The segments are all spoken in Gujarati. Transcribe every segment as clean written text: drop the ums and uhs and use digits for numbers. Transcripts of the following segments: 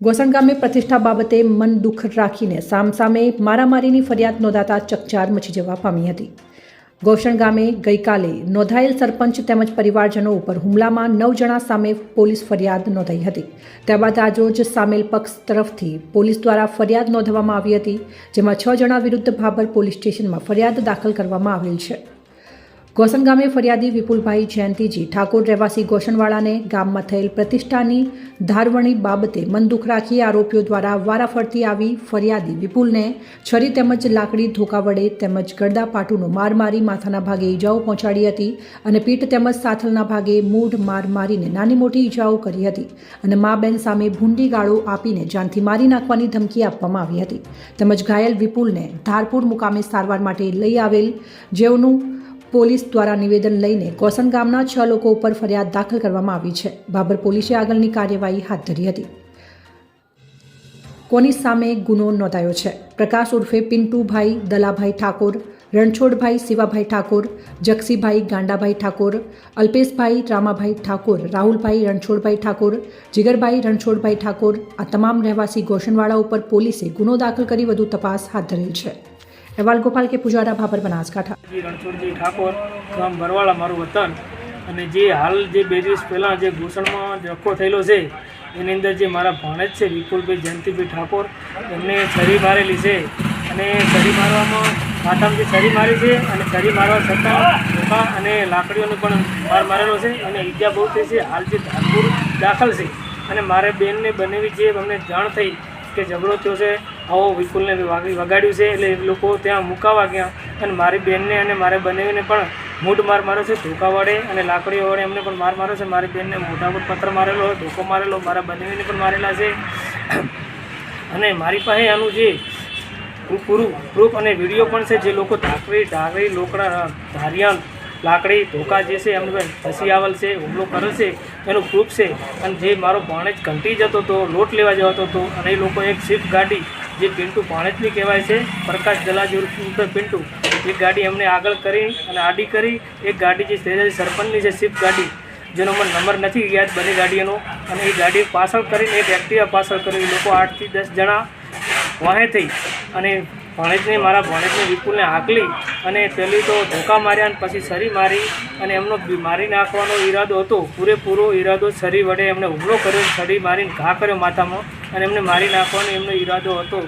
ગોસણ ગામે પ્રતિષ્ઠા બાબતે મન દુઃખ રાખીને સામસામે મારામારીની ફરિયાદ નોંધાતા ચકચાર મચી જવા પામી હતી। ગોસણ ગામે ગઈકાલે નોંધાયેલ સરપંચ તેમજ પરિવારજનો ઉપર હુમલામાં 9 જણા સામે પોલીસ ફરિયાદ નોંધાઈ હતી। ત્યારબાદ આજરોજ સામેલ પક્ષ તરફથી પોલીસ દ્વારા ફરિયાદ નોંધવામાં આવી હતી, જેમાં 6 જણા વિરુદ્ધ ભાભર પોલીસ સ્ટેશનમાં ફરિયાદ દાખલ કરવામાં આવેલ છે। ગોસણ ગામે ફરિયાદી વિપુલભાઈ જયંતિજી ઠાકોર રહેવાસી ગોસણવાડાને ગામમાં થયેલ પ્રતિષ્ઠાની ધારવણી બાબતે મન દુઃખ રાખી આરોપીઓ દ્વારા વારાફરતી આવી ફરિયાદી વિપુલને છરી તેમજ લાકડી ધોકા વડે તેમજ ગળદા પાટુનો માર મારી માથાના ભાગે ઈજાઓ પહોંચાડી હતી અને પીઠ તેમજ સાથલના ભાગે મૂઢ માર મારીને નાની મોટી ઈજાઓ કરી હતી અને મા બેન સામે ભૂંડી ગાળો આપીને જાનથી મારી નાખવાની ધમકી આપવામાં આવી હતી। તેમજ ઘાયલ વિપુલને ધારપુર મુકામે સારવાર માટે લઈ આવેલ, જેઓનું પોલીસ દ્વારા નિવેદન લઈને ગોસણ ગામના 6 લોકો ઉપર ફરિયાદ દાખલ કરવામાં આવી છે। ભાભર પોલીસે આગળની કાર્યવાહી હાથ ધરી હતી। કોની સામે ગુનો નોંધાયો છે? પ્રકાશ ઉર્ફે પિન્ટુભાઈ દલાભાઈ ઠાકોર, રણછોડભાઈ શિવાભાઈ ઠાકોર, જક્ષીભાઈ ગાંડાભાઈ ઠાકોર, અલ્પેશભાઈ રામાભાઈ ઠાકોર, રાહુલભાઈ રણછોડભાઈ ઠાકોર, જીગરભાઈ રણછોડભાઈ ઠાકોર આ તમામ રહેવાસી ગોસણવાડા ઉપર પોલીસે ગુનો દાખલ કરી વધુ તપાસ હાથ ધરેલ છે। अहवाल गोपाल के पुजारा भाभर बनासकांठा। रणछोड़जी ठाकोर गाम भरवाड़ा मारू वतन अने जे हाल जे 2 दिवस पहला जे घूसण में धक्को थयेलो छे एनी अंदर जे मारा भाणेज छे विपुलभाई जयंतीभाई ठाकोर एमने छरी मारेली छे अने छरी मारवामां माथामां जे छरी मारी छे अने छरी मारवा छतां धोका अने लाकड़ीओनो पण मार मारेलो छे अने ईजा बहु थई छे। हाल जे धारपुर दाखल छे अने मारे बेनने बनेवी जे अमने जाण थई કે ઝઘડો થયો છે, આવો વિપુલને વગાડ્યું છે એટલે એ લોકો ત્યાં મુકાવા ગયા અને મારી બેનને અને મારે બનેવીને પણ મૂઢ માર માર્યો છે, ધોકા વડે અને લાકડીઓ વડે એમને પણ માર માર્યો છે। મારી બેનને મોઢા પર પથ્થર મારેલો, ધોકો મારેલો, મારા બનેવીને પણ મારેલા છે અને મારી પાસે આનું જે પૂરું પ્રૂફ અને વિડીયો પણ છે। જે લોકો ઢાકરી લોકડા ધારિયાલ લાકડી ધોકા જે છે એમને ફસી આવેલ છે, હુમલો કરે છે એનું પ્રૂફ છે। અને જે મારો ભાણેજ ઘંટી જતો હતો, લોટ લેવા જતો હતો અને એ લોકો એક સ્વિફ્ટ ગાડી જે પિન્ટુ ભાણેજની કહેવાય છે, પ્રકાશ દલાજી ઉર્ફે પિન્ટુ, એક ગાડી એમને આગળ કરી અને આડી કરી એક ગાડી જે સરપંચની છે સ્વિફ્ટ ગાડી જેનો મને નંબર નથી યાદ બની ગાડીઓનો, અને એ ગાડી પાછળ કરીને એક એક્ટિવા પાછળ કરી એ લોકો 8 થી 10 જણા વાહે થઈ અને ભાણેજને મારા ભાણેજને વિપુલને હાંકલી અને પહેલી તો ધોકા માર્યા અને પછી છરી મારી અને એમનો મારી નાખવાનો ઈરાદો હતો, પૂરેપૂરો ઈરાદો છરી વડે એમને હુમલો કર્યો, છરી મારીને ઘા કર્યો માથામાં અને એમને મારી નાખવાનો એમનો ઈરાદો હતો।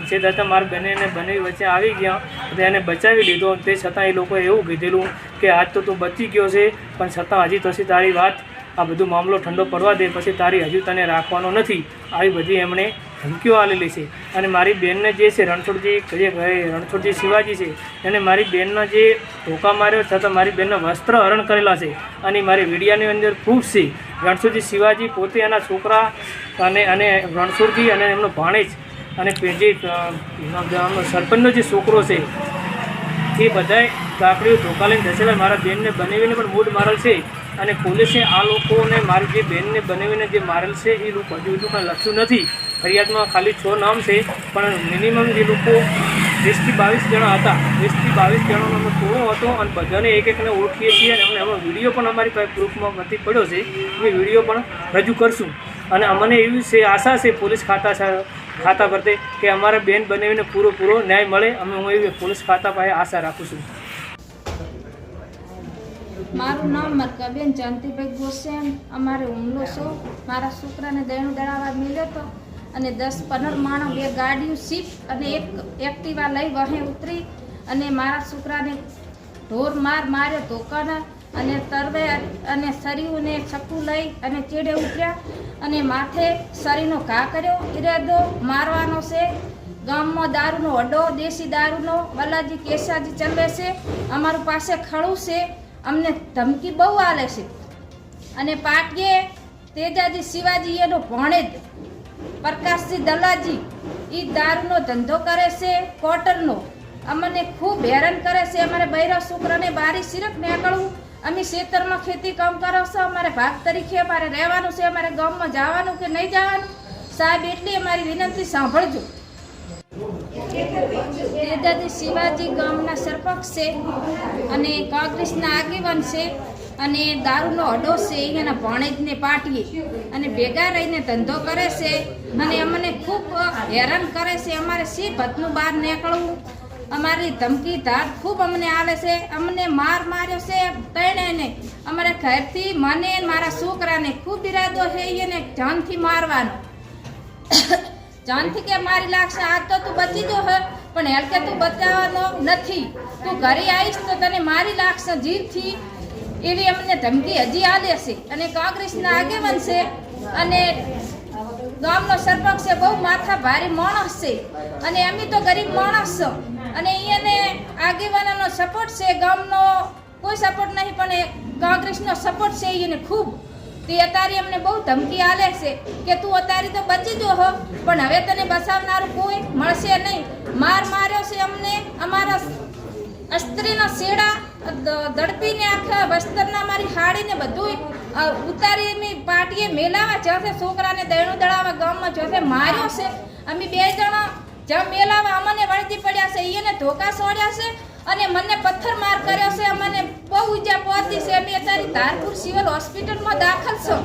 જે છતાં મારા બનેને બનેવી વચ્ચે આવી ગયા તો એને બચાવી લીધો। તે છતાં એ લોકોએ એવું કીધેલું કે આજ તો તું બચી ગયો છે પણ છતાં હજી પછી તારી વાત આ બધું મામલો ઠંડો પડવા દે, પછી તારી હજુ તને રાખવાનો નથી, આવી બધી એમણે ધમકીઓ આલેલી છે। અને મારી બેનને જે છે રણછોડજી શિવાજી છે એને મારી બેનના જે ધોકા માર્યો છતાં મારી બેનના વસ્ત્ર હરણ કરેલા છે અને મારી વીડિયાની અંદર પ્રૂફ છે। રણછોડજી શિવાજી પોતે એના છોકરા અને રણછોડજી અને એમનો ભાણેજ અને જે સરપંચનો જે છોકરો છે એ બધાએ લાકડીઓ ધોકા લઈને ધસેલા મારા બેનને બનેવીને પણ મૂઢ મારેલ છે। અને પોલીસે આ લોકોને મારી જે બેનને બનેવીને જે મારેલ છે એ લોકો હજુ એટલું કાંઈ લખ્યું નથી। ફરિયાદમાં ખાલી 6 નામ છે પણ મિનિમમ જે લોકો 20 થી 22 જણા હતા, 20 થી 22 જણાનો ટોળો હતો અને બધાને એકને ઓળખીએ છીએ અને એમનો વિડીયો પણ અમારી પાસે પ્રૂફમાં નથી પડ્યો છે, એ વિડીયો પણ રજૂ કરશું। અને અમને એવી છે આશા છે પોલીસ ખાતા પરથી કે અમારા બેન બનેવીને પૂરો ન્યાય મળે। હું એવી પોલીસ ખાતા પાસે આશા રાખું છું। મારું નામ મરકાબેન જયંતીભાઈ ગોસેન। અમારે હુમલો છો મારા છોકરાને દયણું દળાવા મળ્યો હતો અને 10-15 માણસ 2 ગાડીઓ શિફ્ટ અને એક એક્ટિવા લઈ વહે ઉતરી અને મારા છોકરાને ઢોર માર્યો ધોકાના અને તરવે અને શરીરને ચક્કુ લઈ અને ચેડે ઉતર્યા અને માથે શરીરનો ઘા કર્યો, ઈરાદો મારવાનો છે। ગામમાં દારૂનો અડ્ડો, દેશી દારૂનો બલાજી કેસાજી ચલે છે, અમારું પાસે ખડું છે, અમને ધમકી બહુ આલે છે। અને પાટીએ તેજાજી શિવાજી એનો ભાણેજ પ્રકાશજી દલાજી એ દારૂનો ધંધો કરે છે, કોટરનો, અમને ખૂબ હેરાન કરે છે। અમારે બૈરા છોકરાને બારી સિરક નીકળવું, અમે ખેતરમાં ખેતી કામ કરો છો, અમારે ભાગ તરીકે અમારે રહેવાનું છે, અમારે ગામમાં જવાનું કે નહીં જવાનું સાહેબ એટલી અમારી વિનંતી સાંભળજો। તેજાજી શિવાજી ગામના સરપંચ છે અને કોંગ્રેસના આગેવાન છે અને દારૂનો અડો છે એના ભણેજને પાટીએ અને ભેગા રહીને ધંધો કરે છે અને અમને ખૂબ હેરાન કરે છે. અમારે શી ભતનું બહાર નીકળવું, અમારી ધમકી ધાક ખૂબ અમને આવે છે. અમને માર્યો છે તણે અમારા ઘરથી મને મારા છોકરાને ખૂબ ઈરાદો છે એને જાનથી મારવાનો. જાનથી કે મારી લાગશે આ તો તું બચી જો હે, પણ હેલ કે તું બચાવવાનો નથી, તું ઘરે આવીશ તો તને મારી લાગશે જીવથી, એવી અમને ધમકી હજી આલે છે. અને કોંગ્રેસના આગેવાન છે અને ગામનો સરપંચ છે, બહુ માથા ભારે માણસ છે અને અમે તો ગરીબ માણસ છો અને એને આગેવાનોનો સપોર્ટ છે, ગામનો કોઈ સપોર્ટ નહીં પણ કોંગ્રેસનો સપોર્ટ છે એને ખૂબ. તે અત્યારે અમને બહુ ધમકી આલે છે કે તું અત્યારે તો બચી જો હો, પણ હવે તને બચાવનારું કોઈ મળશે નહીં. માર્યો છે અમને, અમારા અસ્ત્રીના શેડા દડપીને આખા વસ્ત્રના મારી હાડીને બધું ઉતારી મેં પાટીએ મેલાવા જશે, છોકરાને દયણું દળાવા ગામમાં જશે માર્યો છે. અમે 2 જણા જ્યાં મેલાવા અમને વળતી પડ્યા છે, એને ધોકા છોડ્યા છે અને મને પથ્થર માર કર્યો છે. અમને બહુ ઈજા પહોંચી છે. અમે અત્યારે ધારપુર સિવિલ હોસ્પિટલમાં દાખલ છો.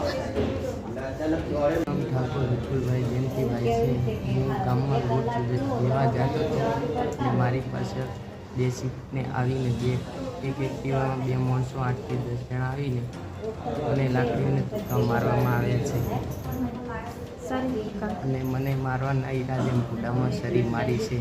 ઠાકોર વિપુલભાઈ જયંતિભાઈ છે. હું ગામમાં રોજ લેવા જતો હતો અને મારી પાસે દેશીને આવીને એક એક્ટિવામાં 2 માણસો 8 થી 10 જણા આવીને મને લાકડીઓને ધક્કા મારવામાં આવ્યા છે અને મને મારવાના ઈરાદે મોઢામાં સરી મારી છે.